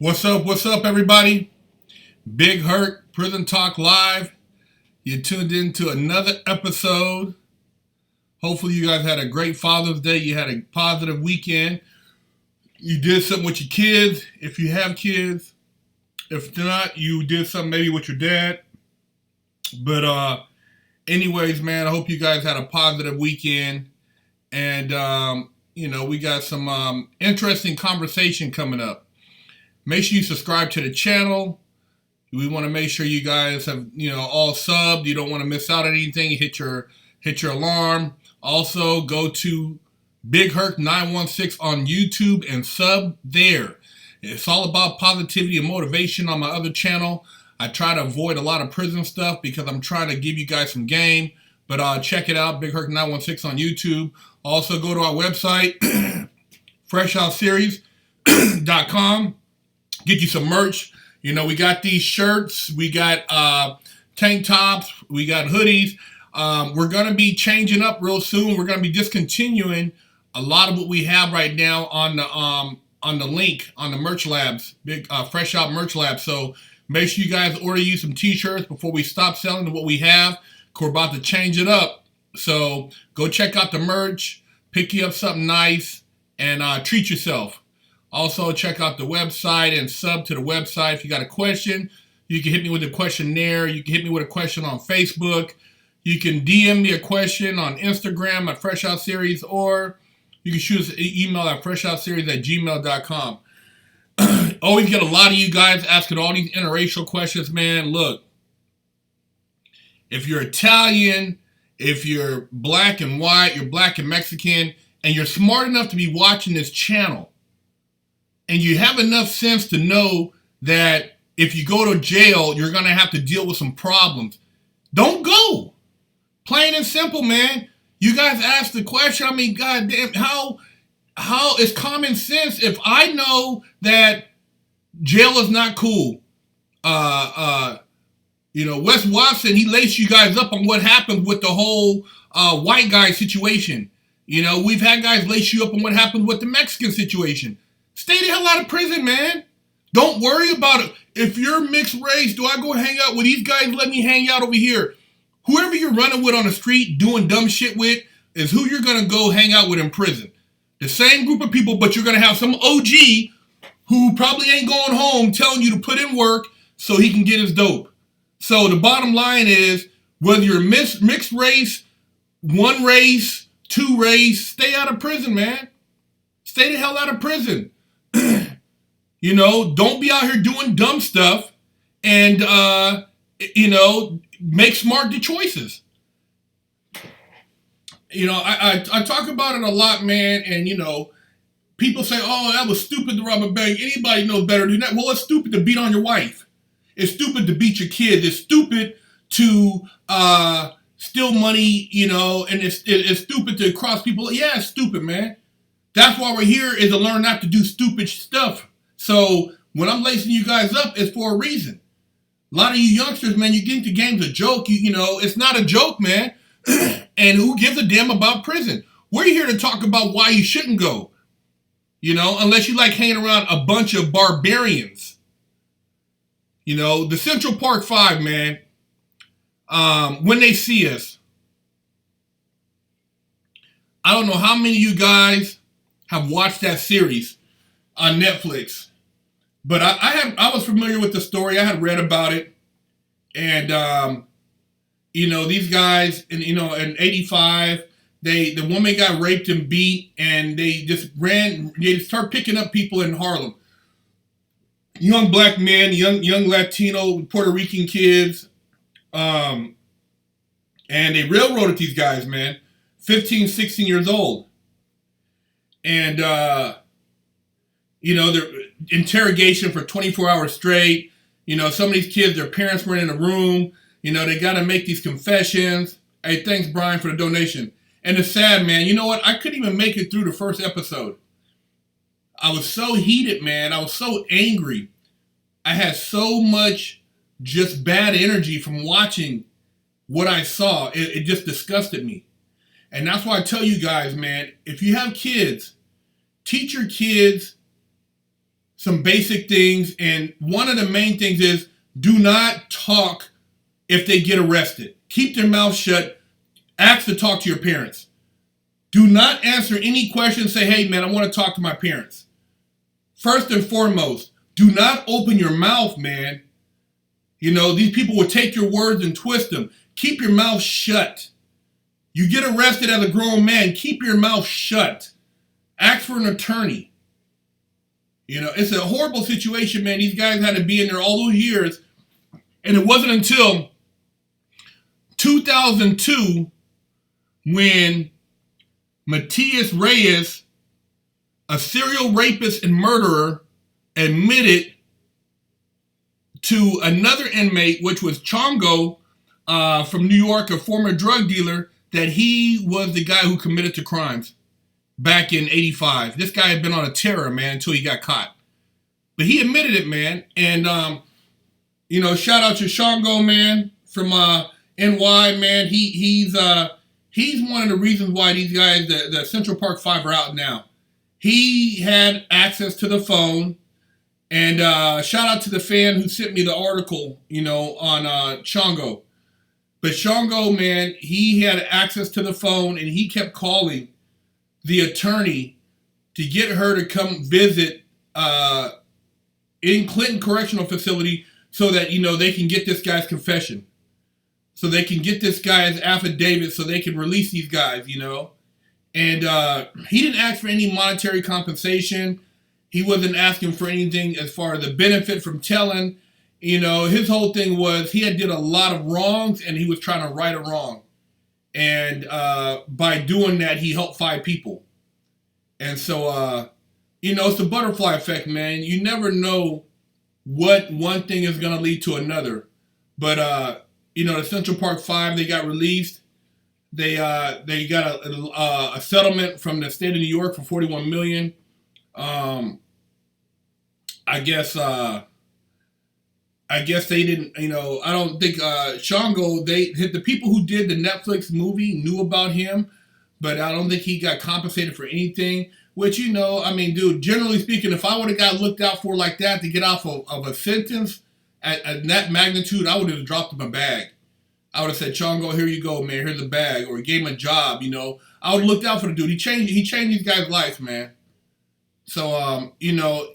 What's up, everybody? Big Herc, Prison Talk Live. You tuned in to another episode. Hopefully you guys had a great Father's Day. You had a positive weekend. You did something with your kids, if you have kids. If not, you did something maybe with your dad. But anyways, man, I hope you guys had a positive weekend. And, we got some interesting conversation coming up. Make sure you subscribe to the channel. We want to make sure you guys have, all subbed. You don't want to miss out on anything. Hit your alarm. Also, go to Big Herc 916 on YouTube and sub there. It's all about positivity and motivation on my other channel. I try to avoid a lot of prison stuff because I'm trying to give you guys some game. But check it out, Big Herc 916 on YouTube. Also, go to our website, FreshOutSeries.com. Get you some merch. We got these shirts. We got tank tops. We got hoodies. We're going to be changing up real soon. We're going to be discontinuing a lot of what we have right now on the link on the merch labs, big Fresh Out merch lab. So make sure you guys order you some t-shirts before we stop selling what we have. We're about to change it up. So go check out the merch, pick you up something nice, and treat yourself. Also, check out the website and sub to the website. If you got a question, you can hit me with a question there. You can hit me with a question on Facebook. You can DM me a question on Instagram at FreshOutSeries, or you can shoot us an email at FreshOutSeries@gmail.com. Always get a lot of you guys asking all these interracial questions, man. Look, if you're Italian, if you're black and white, you're black and Mexican, and you're smart enough to be watching this channel, and you have enough sense to know that if you go to jail, you're going to have to deal with some problems, don't go. Plain and simple, man. You guys asked the question. I mean, goddamn, how is common sense if I know that jail is not cool? Wes Watson, he laced you guys up on what happened with the whole white guy situation. We've had guys lace you up on what happened with the Mexican situation. Stay the hell out of prison, man. Don't worry about it. If you're mixed race, do I go hang out with these guys? Let me hang out over here. Whoever you're running with on the street doing dumb shit with is who you're going to go hang out with in prison. The same group of people, but you're going to have some OG who probably ain't going home telling you to put in work so he can get his dope. So the bottom line is, whether you're mixed race, one race, two race, stay out of prison, man. Stay the hell out of prison. Don't be out here doing dumb stuff and, make smart choices. I talk about it a lot, man, and, people say, oh, that was stupid to rob a bank. Anybody knows better than that. Well, it's stupid to beat on your wife. It's stupid to beat your kid. It's stupid to steal money, and it's stupid to cross people. Yeah, it's stupid, man. That's why we're here, is to learn not to do stupid stuff. So when I'm lacing you guys up, it's for a reason. A lot of you youngsters, man, you think the game's a joke. It's not a joke, man. And who gives a damn about prison? We're here to talk about why you shouldn't go. Unless you like hanging around a bunch of barbarians. The Central Park 5, man, when they see us, I don't know how many of you guys have watched that series on Netflix, but I was familiar with the story. I had read about it, and these guys, in 85, the woman got raped and beat, and they just ran. They start picking up people in Harlem, young black men, young Latino, Puerto Rican kids, and they railroaded these guys, man, 15, 16 years old. And, their interrogation for 24 hours straight. Some of these kids, their parents weren't in the room. They got to make these confessions. Hey, thanks, Brian, for the donation. And it's sad, man. You know what? I couldn't even make it through the first episode. I was so heated, man. I was so angry. I had so much just bad energy from watching what I saw. It just disgusted me. And that's why I tell you guys, man, if you have kids, teach your kids some basic things. And one of the main things is do not talk if they get arrested. Keep their mouth shut. Ask to talk to your parents. Do not answer any questions. Say, hey, man, I want to talk to my parents. First and foremost, do not open your mouth, man. You know, these people will take your words and twist them. Keep your mouth shut. You get arrested as a grown man, keep your mouth shut. Ask for an attorney. You know, it's a horrible situation, man. These guys had to be in there all those years. And it wasn't until 2002 when Matias Reyes, a serial rapist and murderer, admitted to another inmate, which was Chongo from New York, a former drug dealer, that he was the guy who committed the crimes back in 85. This guy had been on a terror, man, until he got caught. But he admitted it, man. And, you know, shout out to Chongo, man, from NY, man. He's one of the reasons why these guys, the Central Park 5 are out now. He had access to the phone. And shout out to the fan who sent me the article, you know, on Chongo. But Chongo, man, he had access to the phone, and he kept calling the attorney to get her to come visit in Clinton Correctional Facility so that, you know, they can get this guy's confession. So they can get this guy's affidavit so they can release these guys, you know. And he didn't ask for any monetary compensation. He wasn't asking for anything as far as the benefit from telling. You know, his whole thing was he had did a lot of wrongs and he was trying to right a wrong. And by doing that, he helped 5 people. And so, you know, it's the butterfly effect, man. You never know what one thing is going to lead to another. But, you know, the Central Park 5, they got released. They got a settlement from the state of New York for $41 million. I guess they didn't, you know, I don't think Chongo, the people who did the Netflix movie knew about him, but I don't think he got compensated for anything, which, you know, I mean, dude, generally speaking, if I would have got looked out for like that to get off of a sentence at that magnitude, I would have dropped him a bag. I would have said, Chongo, here you go, man, here's a bag, or gave him a job, you know. I would have looked out for the dude. He changed these guys' lives, man. So, you know,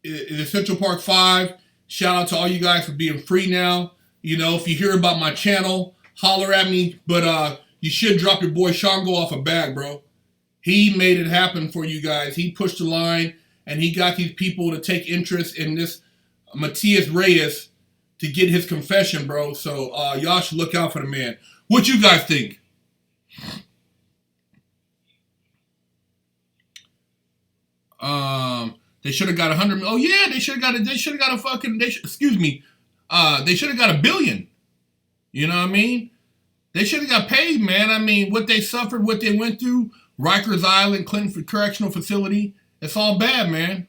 the Central Park 5, shout out to all you guys for being free now. You know, if you hear about my channel, holler at me. But you should drop your boy Chongo off a bag, bro. He made it happen for you guys. He pushed the line, and he got these people to take interest in this Matias Reyes to get his confession, bro. So y'all should look out for the man. What you guys think? They should have got 100. Oh yeah, they should have got a fucking. They should have got $1 billion. You know what I mean? They should have got paid, man. I mean, what they suffered, what they went through, Rikers Island, Clinton Correctional Facility. It's all bad, man.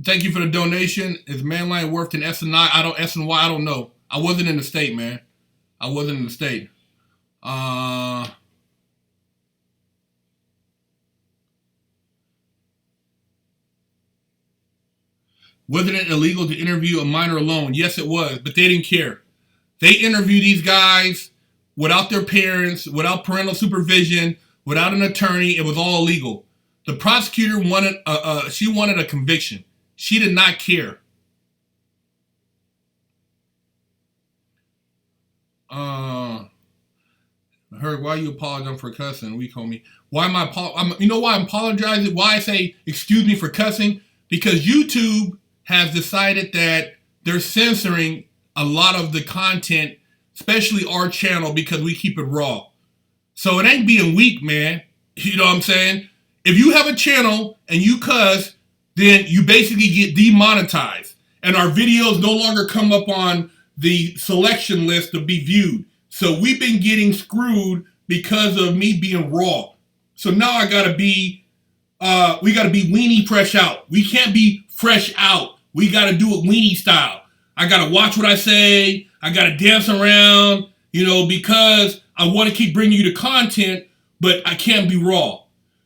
Thank you for the donation. Is Manline worth an SNY? SNY. I don't know. I wasn't in the state, man. I wasn't in the state. Wasn't it illegal to interview a minor alone? Yes, it was, but they didn't care. They interviewed these guys without their parents, without parental supervision, without an attorney. It was all illegal. The prosecutor wanted a conviction. She did not care. Herc, why you apologizing for cussing? Weak homie. Why am I? You know why I'm apologizing? Why I say excuse me for cussing? Because YouTube has decided that they're censoring a lot of the content, especially our channel, because we keep it raw. So it ain't being weak, man. You know what I'm saying? If you have a channel and you cuss, then you basically get demonetized. And our videos no longer come up on the selection list to be viewed. So we've been getting screwed because of me being raw. So now I gotta be, we gotta be weenie fresh out. We can't be fresh out. We gotta do it weenie style. I gotta watch what I say. I gotta dance around, you know, because I want to keep bringing you the content, but I can't be raw.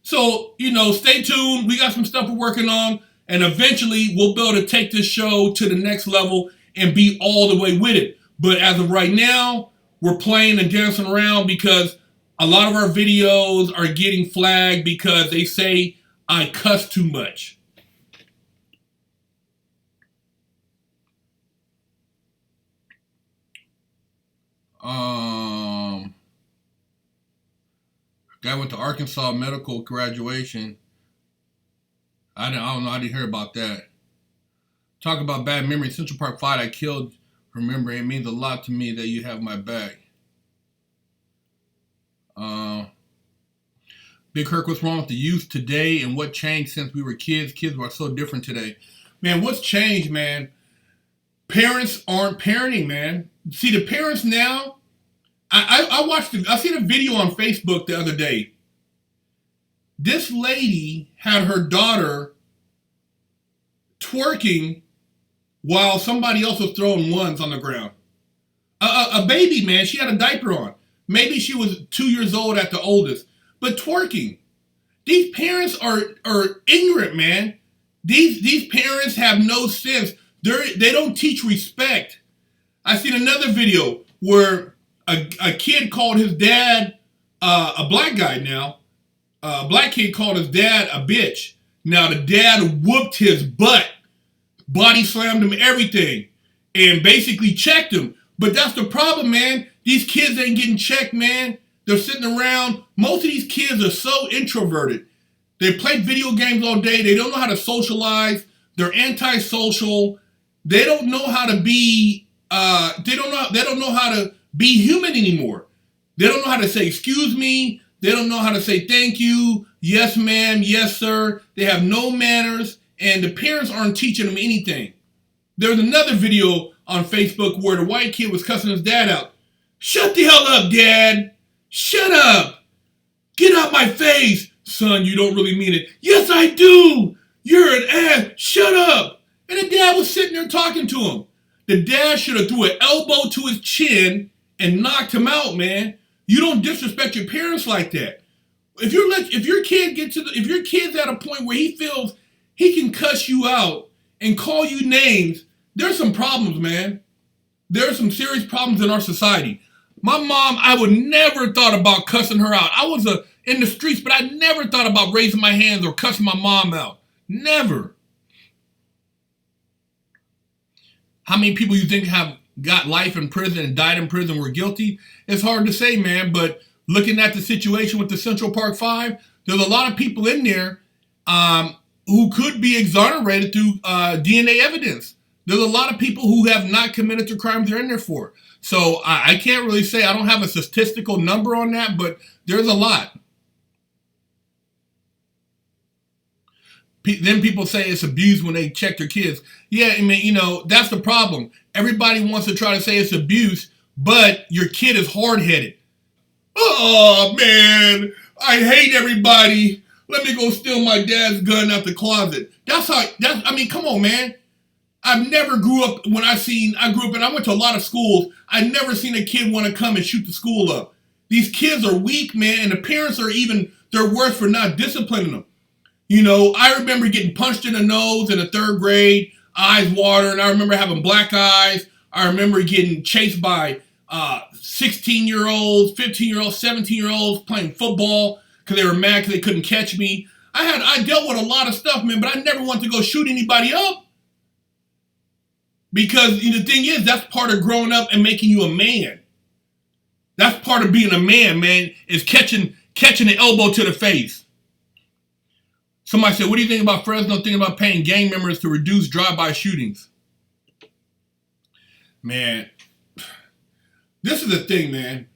So, stay tuned. We got some stuff we're working on, and eventually we'll be able to take this show to the next level and be all the way with it. But as of right now, we're playing and dancing around because a lot of our videos are getting flagged because they say I cuss too much. Guy went to Arkansas medical graduation. I don't know. I didn't hear about that. Talk about bad memory. Central Park fight I killed. Remember, it means a lot to me that you have my back. Big Herc, what's wrong with the youth today and what changed since we were kids? Kids are so different today. Man, what's changed, man? Parents aren't parenting, man. See, the parents now, I seen a video on Facebook the other day. This lady had her daughter twerking while somebody else was throwing ones on the ground. A baby, man, she had a diaper on. Maybe she was 2 years old at the oldest, but twerking. These parents are ignorant, man. These parents have no sense. They don't teach respect. I seen another video where a kid called his dad, a black guy now, a black kid called his dad a bitch. Now the dad whooped his butt, body slammed him, everything, and basically checked him. But that's the problem, man. These kids ain't getting checked, man. They're sitting around. Most of these kids are so introverted. They play video games all day. They don't know how to socialize. They're antisocial. They don't know how to be. They don't know how to be human anymore. They don't know how to say excuse me. They don't know how to say thank you, yes ma'am, yes sir. They have no manners, and the parents aren't teaching them anything. There's another video on Facebook where the white kid was cussing his dad out. Shut the hell up, Dad. Shut up. Get out my face. Son, you don't really mean it. Yes, I do. You're an ass. Shut up. And the dad was sitting there talking to him. The dad should have threw an elbow to his chin and knocked him out, man. You don't disrespect your parents like that. If your kid's at a point where he feels he can cuss you out and call you names, there's some problems, man. There's some serious problems in our society. My mom, I would never thought about cussing her out. I was in the streets, but I never thought about raising my hands or cussing my mom out. Never. How many people you think have got life in prison and died in prison were guilty? It's hard to say, man, but looking at the situation with the Central Park 5, there's a lot of people in there who could be exonerated through DNA evidence. There's a lot of people who have not committed the crimes they're in there for. So I can't really say, I don't have a statistical number on that, but there's a lot. Then people say it's abuse when they check their kids. Yeah, I mean, that's the problem. Everybody wants to try to say it's abuse, but your kid is hard-headed. Oh, man, I hate everybody. Let me go steal my dad's gun out the closet. Come on, man. I've never grew up I went to a lot of schools. I've never seen a kid want to come and shoot the school up. These kids are weak, man, and the parents they're worse for not disciplining them. I remember getting punched in the nose in the 3rd grade, eyes watering. I remember having black eyes. I remember getting chased by 16-year-olds, 15-year-olds, 17-year-olds playing football because they were mad because they couldn't catch me. I dealt with a lot of stuff, man, but I never wanted to go shoot anybody up. Because the thing is, that's part of growing up and making you a man. That's part of being a man, is catching the elbow to the face. Somebody said, what do you think about Fresno thinking about paying gang members to reduce drive-by shootings? Man, this is the thing, man.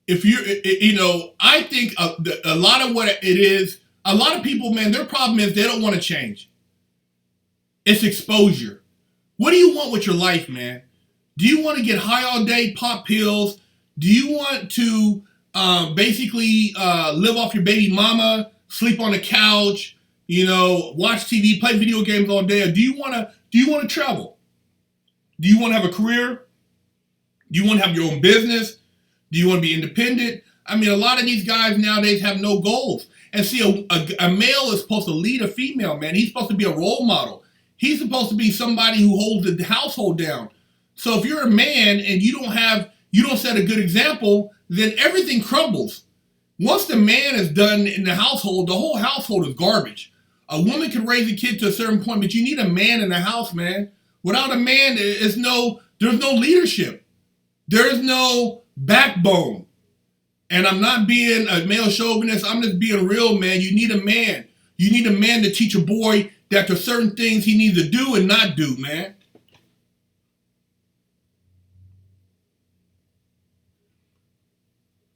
I think a lot of what it is, a lot of people, man, their problem is they don't want to change. It's exposure. What do you want with your life, man? Do you want to get high all day, pop pills? Do you want to basically live off your baby mama, sleep on the couch, watch TV, play video games all day? Or do you want to travel? Do you want to have a career? Do you want to have your own business? Do you want to be independent? I mean, a lot of these guys nowadays have no goals. And see, a male is supposed to lead a female, man. He's supposed to be a role model. He's supposed to be somebody who holds the household down. So if you're a man and you don't set a good example, then everything crumbles. Once the man is done in the household, the whole household is garbage. A woman can raise a kid to a certain point, but you need a man in the house, man. Without a man, there's no leadership. There is no backbone. And I'm not being a male chauvinist. I'm just being real, man. You need a man. You need a man to teach a boy that there's certain things he needs to do and not do, man.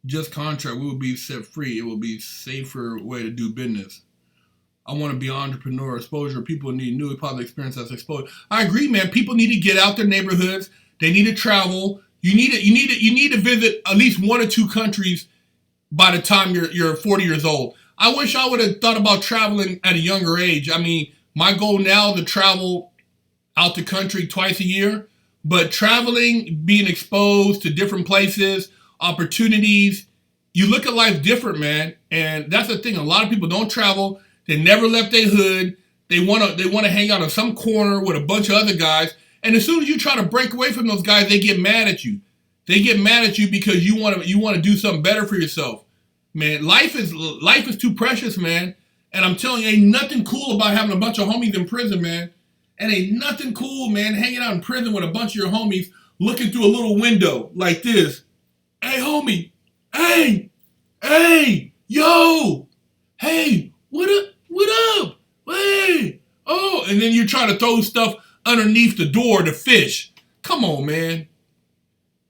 Just contract, we will be set free. It will be a safer way to do business. I want to be an entrepreneur. Exposure. People need new positive experience as exposure. I agree, man. People need to get out their neighborhoods. They need to travel. You need to visit at least 1 or 2 countries by the time you're 40 years old. I wish I would have thought about traveling at a younger age. I mean, my goal now is to travel out the country twice a year. But traveling, being exposed to different places, opportunities, you look at life different, man. And that's the thing. A lot of people don't travel. They never left their hood. They want to hang out in some corner with a bunch of other guys. And as soon as you try to break away from those guys, they get mad at you. They get mad at you because you want to do something better for yourself. Man, life is too precious, man. And I'm telling you, ain't nothing cool about having a bunch of homies in prison, man. And ain't nothing cool, man, hanging out in prison with a bunch of your homies looking through a little window like this. Hey, homie. Hey, yo. Hey, what up? Hey. Oh, and then you're trying to throw stuff underneath the door to fish. Come on, man.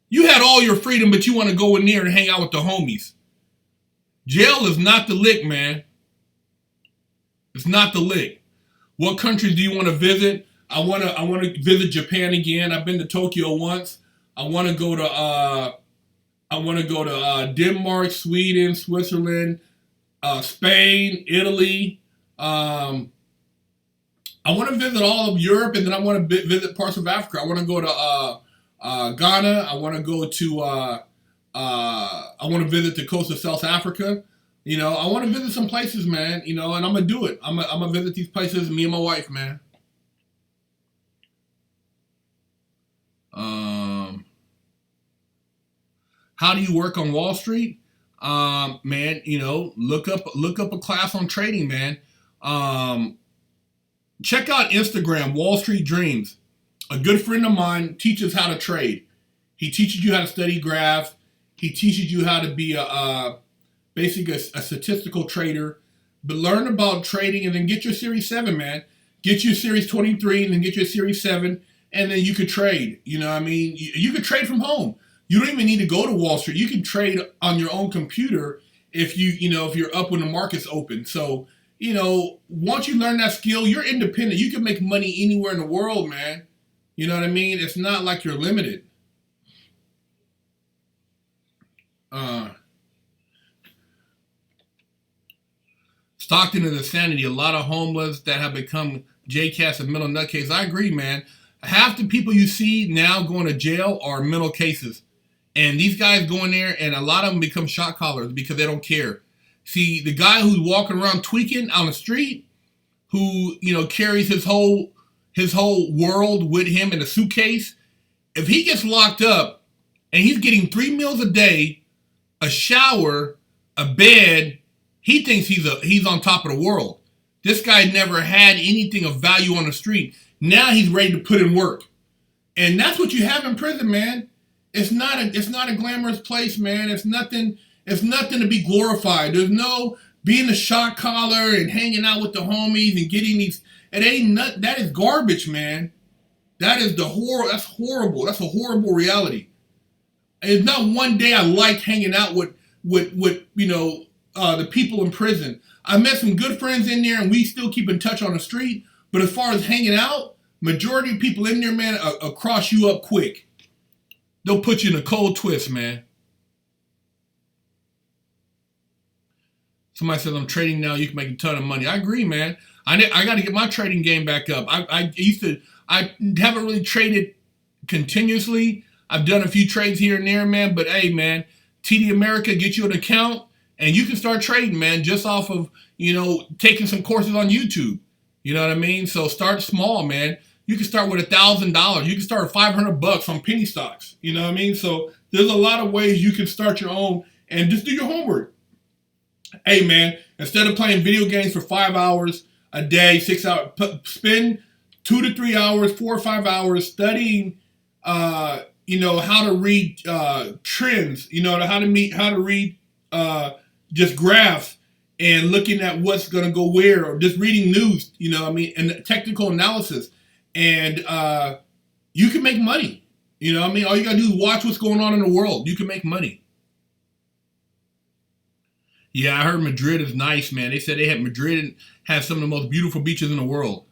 You had all your freedom, but you want to go in there and hang out with the homies. Jail is not the lick, man. It's not the lick. What countries do you want to visit? I want to visit Japan again. I've been to Tokyo once. I want to go to Denmark, Sweden, Switzerland, Spain, Italy. I want to visit all of Europe, and then I want to visit parts of Africa. I want to go to Ghana. I want to go to. I want to visit the coast of South Africa. You know, I want to visit some places, man. You know, and I'm gonna do it. I'm gonna visit these places. Me and my wife, man. How do you work on Wall Street? Man, you know, look up a class on trading, man. Check out Instagram, Wall Street Dreams. A good friend of mine teaches how to trade. He teaches you how to study graphs. He teaches you how to be basically a statistical trader. But learn about trading and then get your Series 7, man. Get your Series 23 and then get your Series 7, and then you could trade. You know what I mean? You could trade from home. You don't even need to go to Wall Street. You can trade on your own computer if you're up when the market's open. So, you know, once you learn that skill, you're independent. You can make money anywhere in the world, man. You know what I mean? It's not like you're limited. Stockton is insanity. A lot of homeless that have become JCAS and mental nutcases. I agree, man. Half the people you see now going to jail are mental cases. And these guys go in there, and a lot of them become shot callers because they don't care. See, the guy who's walking around tweaking on the street, who, you know, carries his whole world with him in a suitcase, if he gets locked up and he's getting 3 meals a day, a shower, a bed, he thinks he's on top of the world. This guy never had anything of value on the street. Now he's ready to put in work. And that's what you have in prison, man. It's not a glamorous place, man. It's nothing to be glorified. There's no being a shot caller and hanging out with the homies and getting these. That is garbage, man. That is that's horrible. That's a horrible reality. And it's not one day I liked hanging out with the people in prison. I met some good friends in there, and we still keep in touch on the street. But as far as hanging out, majority of people in there, man, cross you up quick. They'll put you in a cold twist, man. Somebody says, I'm trading now, you can make a ton of money. I agree, man. I got to get my trading game back up. I haven't really traded continuously. I've done a few trades here and there, man. But hey, man, TD America, get you an account, and you can start trading, man, just off of, taking some courses on YouTube. You know what I mean? So start small, man. You can start with $1,000. You can start with $500 on penny stocks. You know what I mean? So there's a lot of ways you can start your own and just do your homework. Hey, man, instead of playing video games for 5 hours a day, 6 hours, spend 2 to 3 hours, 4 or 5 hours studying, how to read trends, how to read just graphs and looking at what's going to go where, or just reading news, and technical analysis. And you can make money. All you got to do is watch what's going on in the world. You can make money. Yeah, I heard Madrid is nice, man. They said Madrid has some of the most beautiful beaches in the world.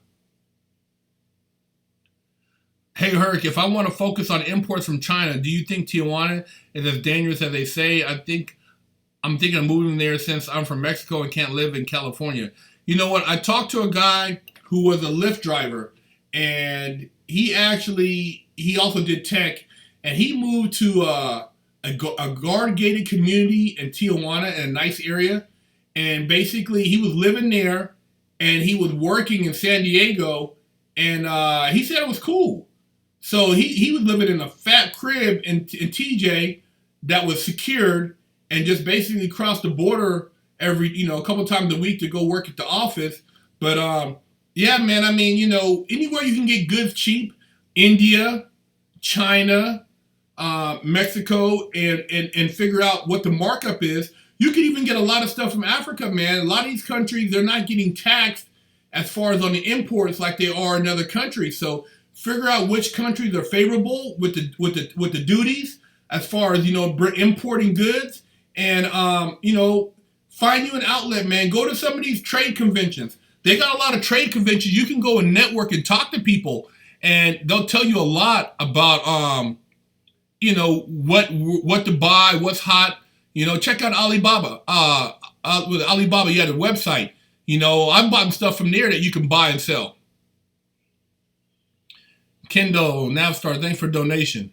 Hey, Herc, if I want to focus on imports from China, do you think Tijuana is as dangerous as they say? I'm thinking of moving there since I'm from Mexico and can't live in California. You know what? I talked to a guy who was a Lyft driver, and he also did tech, and he moved to a guard-gated community in Tijuana, in a nice area, and basically he was living there, and he was working in San Diego, and he said it was cool. So he was living in a fat crib in TJ that was secured, and just basically crossed the border every, a couple times a week to go work at the office. But yeah, man, anywhere you can get goods cheap, India, China, Mexico, and figure out what the markup is. You can even get a lot of stuff from Africa, man. A lot of these countries, they're not getting taxed as far as on the imports like they are in other countries. So figure out which countries are favorable with the duties as far as importing goods, and find you an outlet, man. Go to some of these trade conventions. They got a lot of trade conventions. You can go and network and talk to people, and they'll tell you a lot about what to buy, what's hot. Check out Alibaba. With Alibaba, you have a website. I've bought stuff from there that you can buy and sell. Kendall, Navstar, thanks for donation.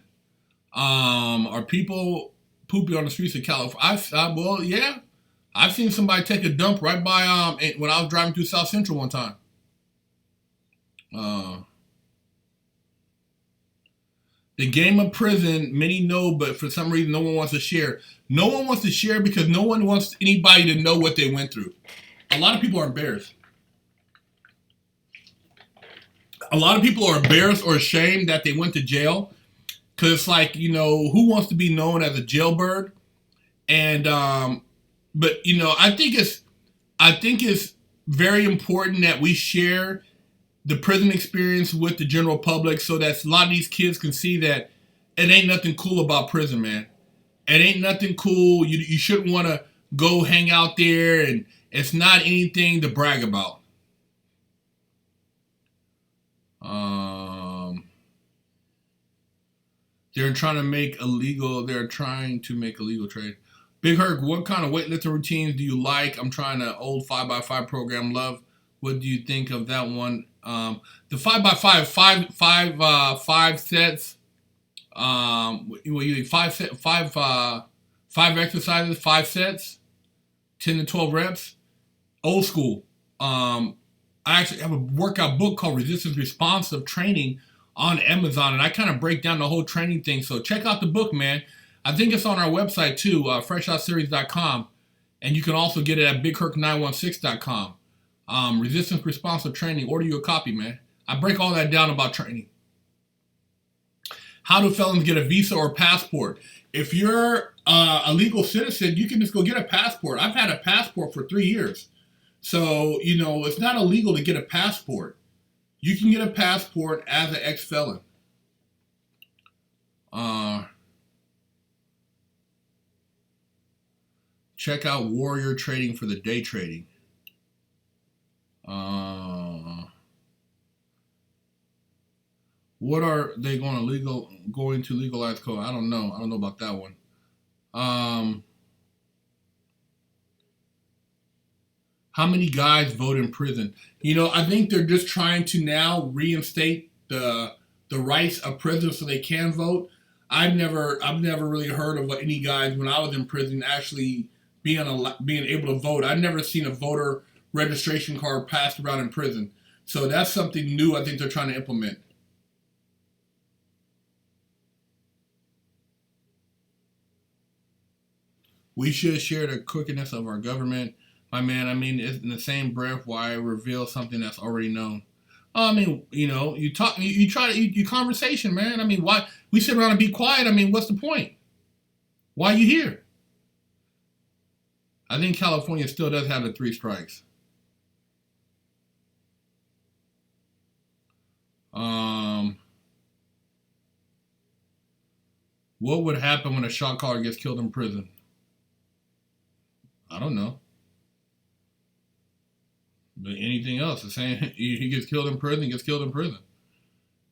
Are people pooping on the streets of California? Well, yeah. I've seen somebody take a dump right by when I was driving through South Central one time. The game of prison, many know, but for some reason no one wants to share. No one wants to share because no one wants anybody to know what they went through. A lot of people are embarrassed. A lot of people are embarrassed or ashamed that they went to jail. Because it's like, who wants to be known as a jailbird? And, but, I think it's very important that we share the prison experience with the general public so that a lot of these kids can see that it ain't nothing cool about prison, man. It ain't nothing cool. You shouldn't want to go hang out there, and it's not anything to brag about. They're trying to make illegal trade. Big Herc, what kind of weightlifting routines do you like? I'm trying an old 5x5 program. Love. What do you think of that one? The 5x5, five sets. You five exercises, 5 sets, 10 to 12 reps. Old school. I actually have a workout book called Resistance Responsive Training on Amazon, and I kind of break down the whole training thing. So check out the book, man. I think it's on our website too, FreshOutSeries.com, and you can also get it at BigHerc916.com. Resistance Responsive Training. Order you a copy, man. I break all that down about training. How do felons get a visa or passport? If you're a legal citizen, you can just go get a passport. I've had a passport for 3 years. So, it's not illegal to get a passport. You can get a passport as an ex-felon. Check out Warrior Trading for the day trading. What are they going to legalize code? I don't know. I don't know about that one. How many guys vote in prison? I think they're just trying to now reinstate the rights of prisoners so they can vote. I've never really heard of any guys when I was in prison actually being able to vote. I've never seen a voter registration card passed around in prison. So that's something new I think they're trying to implement. We should share the crookedness of our government. My man, I mean, it's in the same breath, why reveal something that's already known? I mean, you talk, you try to, you conversation, man. I mean, why we sit around and be quiet? I mean, what's the point? Why are you here? I think California still does have the 3 strikes. What would happen when a shot caller gets killed in prison? I don't know. But anything else, the same. He gets killed in prison. He gets killed in prison.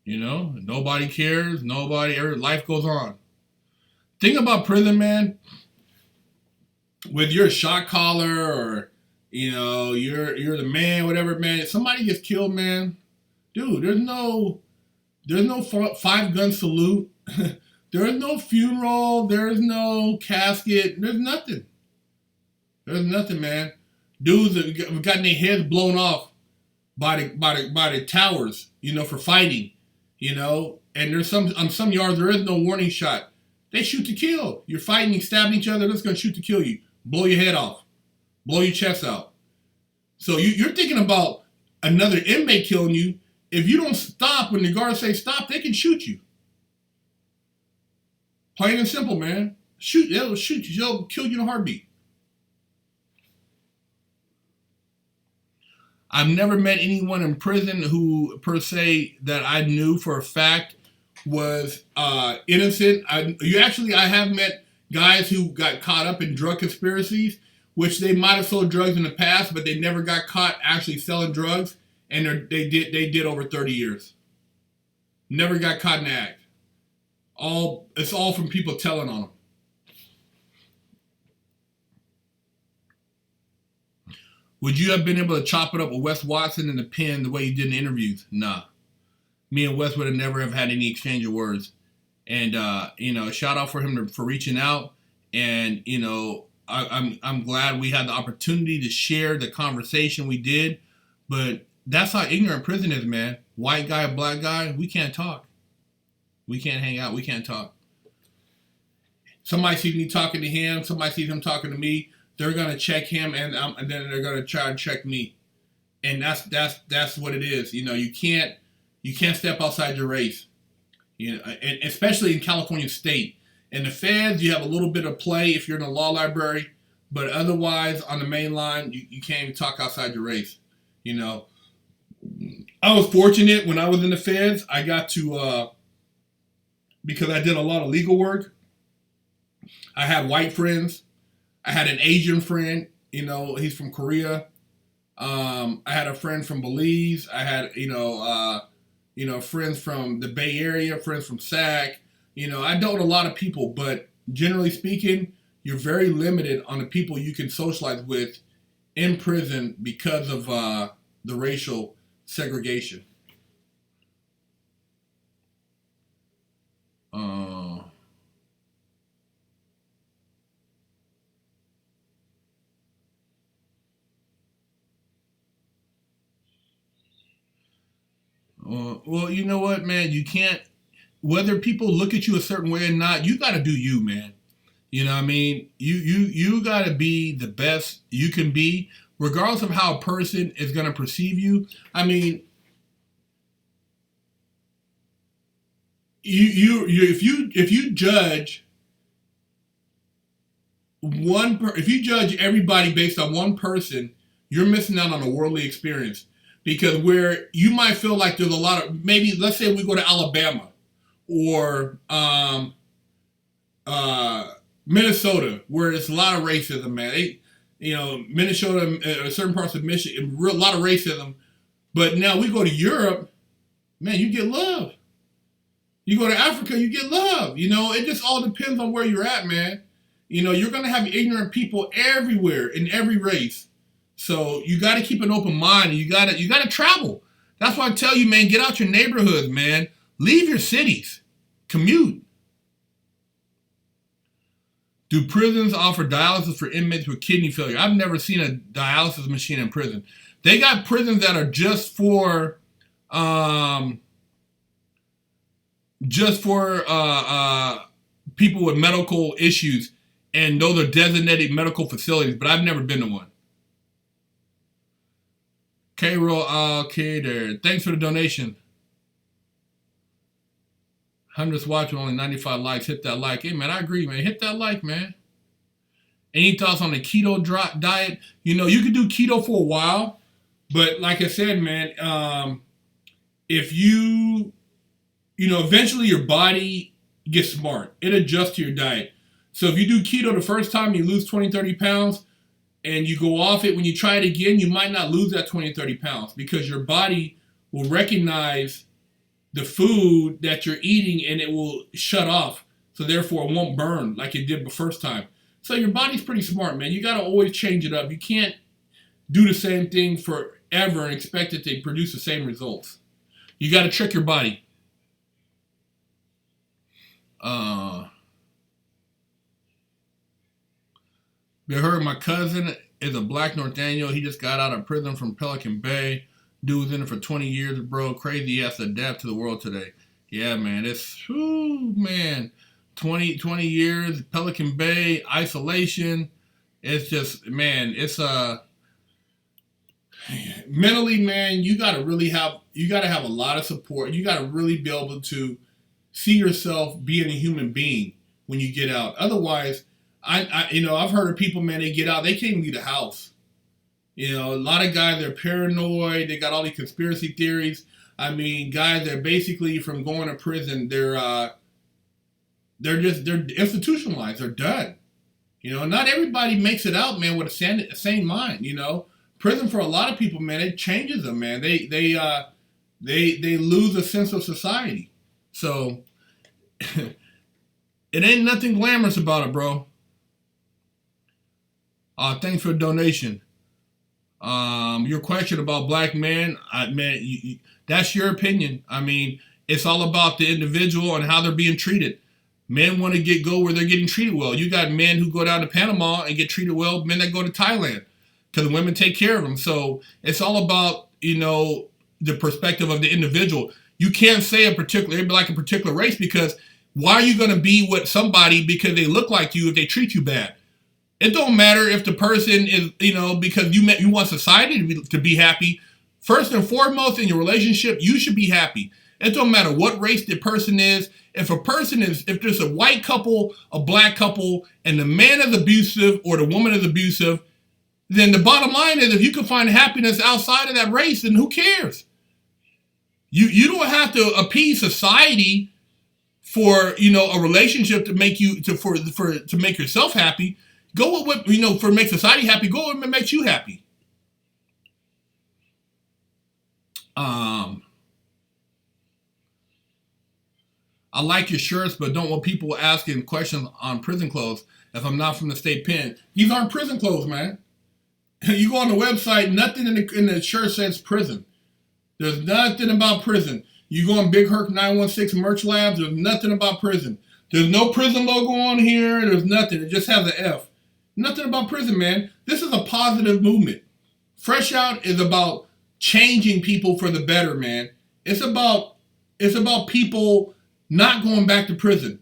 Nobody cares. Life goes on. Thing about prison, man. Whether you're a shot caller or you're the man, whatever, man. If somebody gets killed, man, dude, there's no 5-gun salute. There's no funeral. There's no casket. There's nothing. There's nothing, man. Dudes have gotten their heads blown off by the towers, for fighting, and there's on some yards there is no warning shot. They shoot to kill. You're fighting, stabbing each other. They're just gonna shoot to kill you, blow your head off, blow your chest out. So you're thinking about another inmate killing you. If you don't stop when the guards say stop, they can shoot you. Plain and simple, man. They'll shoot you. They'll kill you in a heartbeat. I've never met anyone in prison who, per se, that I knew for a fact was innocent. I have met guys who got caught up in drug conspiracies, which they might have sold drugs in the past, but they never got caught actually selling drugs, and they did over 30 years. Never got caught in the act. It's all from people telling on them. Would you have been able to chop it up with Wes Watson in the pen the way you did in the interviews? Nah. Me and Wes would have never have had any exchange of words. And shout out for him for reaching out. And I'm glad we had the opportunity to share the conversation we did. But that's how ignorant prison is, man. White guy, black guy, we can't talk. We can't hang out. We can't talk. Somebody sees me talking to him. Somebody sees him talking to me. They're gonna check him, and then they're gonna try and check me, and that's what it is. You can't step outside your race, and especially in California State. In the feds, you have a little bit of play if you're in a law library, but otherwise on the main line, you can't even talk outside your race. I was fortunate when I was in the feds. I got to because I did a lot of legal work. I had white friends. I had an Asian friend, he's from Korea. I had a friend from Belize. I had, friends from the Bay Area, friends from SAC. I dealt with a lot of people, but generally speaking, you're very limited on the people you can socialize with in prison because of the racial segregation. Well, you know what, man? You can't, whether people look at you a certain way or not, you got to do you, man. You know what I mean? You got to be the best you can be, regardless of how a person is going to perceive you. I mean, if you judge if you judge everybody based on one person, you're missing out on a worldly experience. Because where you might feel like there's a lot of, maybe let's say we go to Alabama or Minnesota, where there's a lot of racism, man. Minnesota, certain parts of Michigan, a lot of racism. But now we go to Europe, man, you get love. You go to Africa, you get love. It just all depends on where you're at, man. You're going to have ignorant people everywhere in every race. So you got to keep an open mind. And you got to travel. That's why I tell you, man, get out your neighborhoods, man. Leave your cities. Commute. Do prisons offer dialysis for inmates with kidney failure? I've never seen a dialysis machine in prison. They got prisons that are just for people with medical issues, and those are designated medical facilities, but I've never been to one. K-Roll, okay there. Thanks for the donation. 100th watch with only 95 likes. Hit that like. Hey, man, I agree, man. Hit that like, man. Any thoughts on the keto diet? You know, you could do keto for a while, but like I said, man, if you know, eventually your body gets smart. It adjusts to your diet. So if you do keto the first time, you lose 20, 30 pounds, and you go off it, when you try it again, you might not lose that 20, 30 pounds because your body will recognize the food that you're eating and it will shut off. So therefore it won't burn like it did the first time. So your body's pretty smart, man. You got to always change it up. You can't do the same thing forever and expect it to produce the same results. You got to trick your body. Big Herc, my cousin is a black Nathaniel. He just got out of prison from Pelican Bay. Dude was in it for 20 years, bro. Crazy. He has to adapt to the world today. Yeah, man. It's, man. 20 years, Pelican Bay, isolation. It's just, man, it's mentally, man, you got to have a lot of support. You got to really be able to see yourself being a human being when you get out. Otherwise, I've heard of people, man, they get out, they can't even leave the house. You know, a lot of guys, they're paranoid. They got all these conspiracy theories. I mean, guys, they're basically from going to prison. They're institutionalized. They're done. You know, not everybody makes it out, man, with a sane mind. You know, prison for a lot of people, man, it changes them, man. They lose a sense of society. So it ain't nothing glamorous about it, bro. Thanks for the donation. Your question about black men, that's your opinion. I mean, it's all about the individual and how they're being treated. Men want to go where they're getting treated well. You got men who go down to Panama and get treated well, men that go to Thailand because the women take care of them. So it's all about, you know, the perspective of the individual. You can't say a particular race, because why are you going to be with somebody because they look like you if they treat you bad? It don't matter if the person is, you know, because you want society to be happy. First and foremost, in your relationship, you should be happy. It don't matter what race the person is. If there's a white couple, a black couple, and the man is abusive or the woman is abusive, then the bottom line is, if you can find happiness outside of that race, then who cares? You don't have to appease society for, you know, a relationship to make you to make yourself happy. Go with what, you know, for make society happy. Go with what makes you happy. I like your shirts, but don't want people asking questions on prison clothes if I'm not from the state pen. These aren't prison clothes, man. You go on the website, nothing in the shirt says prison. There's nothing about prison. You go on Big Herc 916 Merch Labs, there's nothing about prison. There's no prison logo on here. There's nothing. It just has an F. Nothing about prison, man. This is a positive movement. Fresh Out is about changing people for the better, man. It's about people not going back to prison.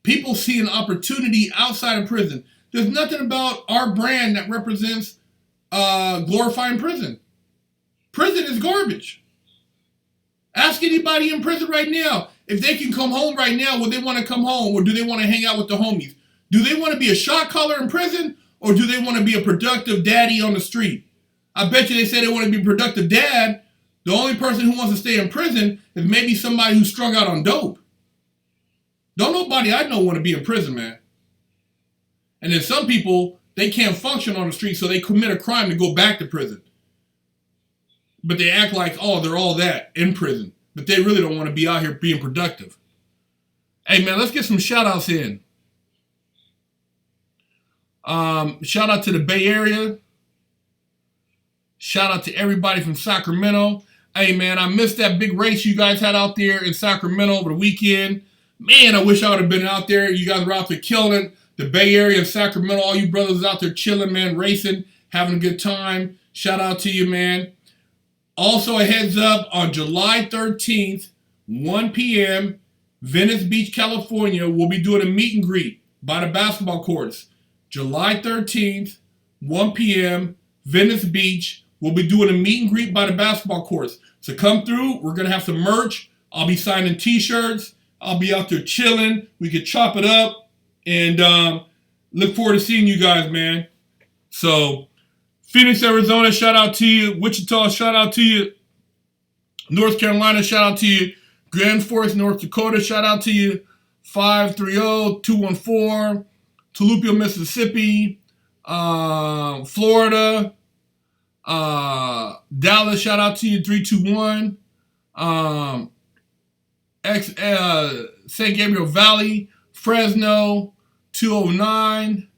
People see an opportunity outside of prison. There's nothing about our brand that represents glorifying prison. Prison is garbage. Ask anybody in prison right now if they can come home right now. Would they want to come home, or do they want to hang out with the homies? Do they want to be a shot caller in prison, or do they want to be a productive daddy on the street? I bet you they say they want to be a productive dad. The only person who wants to stay in prison is maybe somebody who's strung out on dope. Don't nobody I know want to be in prison, man. And then some people, they can't function on the street, so they commit a crime to go back to prison. But they act like, oh, they're all that in prison. But they really don't want to be out here being productive. Hey, man, let's get some shout-outs in. Shout out to the Bay Area. Shout out to everybody from Sacramento. Hey, man, I missed that big race you guys had out there in Sacramento over the weekend. Man, I wish I would have been out there. You guys were out there killing it. the Bay Area and Sacramento, all you brothers out there chilling, man, racing, having a good time. Shout out to you, man. Also, a heads up, on July 13th, 1 p.m., Venice Beach, California, we'll be doing a meet and greet by the basketball courts. July 13th, 1 p.m., Venice Beach, we'll be doing a meet and greet by the basketball courts. So come through. We're going to have some merch. I'll be signing T-shirts. I'll be out there chilling. We could chop it up. And look forward to seeing you guys, man. So, Phoenix, Arizona, shout out to you. Wichita, shout out to you. North Carolina, shout out to you. Grand Forks, North Dakota, shout out to you. 530-214. Tupelo, Mississippi. Florida. Dallas, shout out to you. 321. St. Gabriel Valley. Fresno. 209.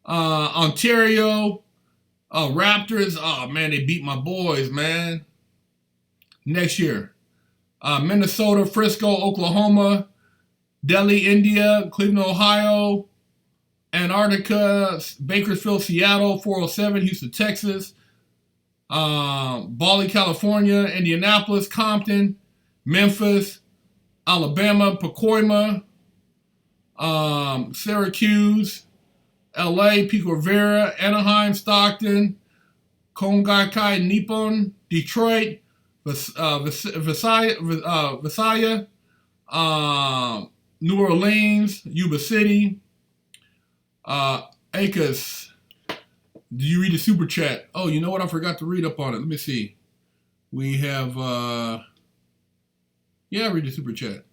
Ontario. Raptors. Oh, man, they beat my boys, man. Next year. Minnesota, Frisco, Oklahoma. Delhi, India. Cleveland, Ohio. Antarctica. Bakersfield, Seattle. 407, Houston, Texas. Bali, California. Indianapolis, Compton. Memphis. Alabama, Pacoima. Syracuse. LA, Pico Rivera, Anaheim, Stockton, Kongakai, Nippon, Detroit, Visaya, New Orleans, Yuba City, Acres. Do you read the super chat? Oh, you know what? I forgot to read up on it. Let me see. We have, yeah, read the super chat.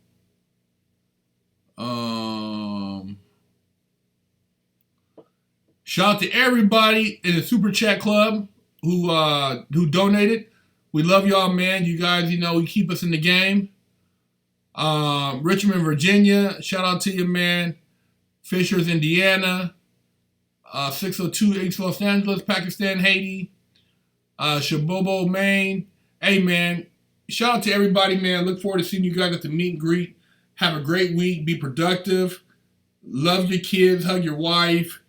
Shout out to everybody in the Super Chat Club who donated. We love y'all, man. You guys, you keep us in the game. Richmond, Virginia. Shout out to you, man. Fishers, Indiana. 602 East Los Angeles, Pakistan, Haiti. Shabobo, Maine. Hey, man. Shout out to everybody, man. Look forward to seeing you guys at the meet and greet. Have a great week. Be productive. Love your kids. Hug your wife.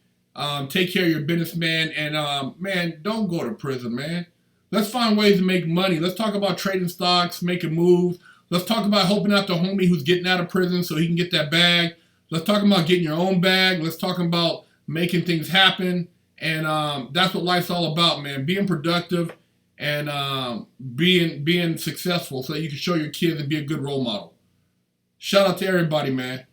Take care of your business, man. And, man, don't go to prison, man. Let's find ways to make money. Let's talk about trading stocks, making moves. Let's talk about helping out the homie who's getting out of prison so he can get that bag. Let's talk about getting your own bag. Let's talk about making things happen. And that's what life's all about, man. Being productive and being successful so that you can show your kids and be a good role model. Shout out to everybody, man.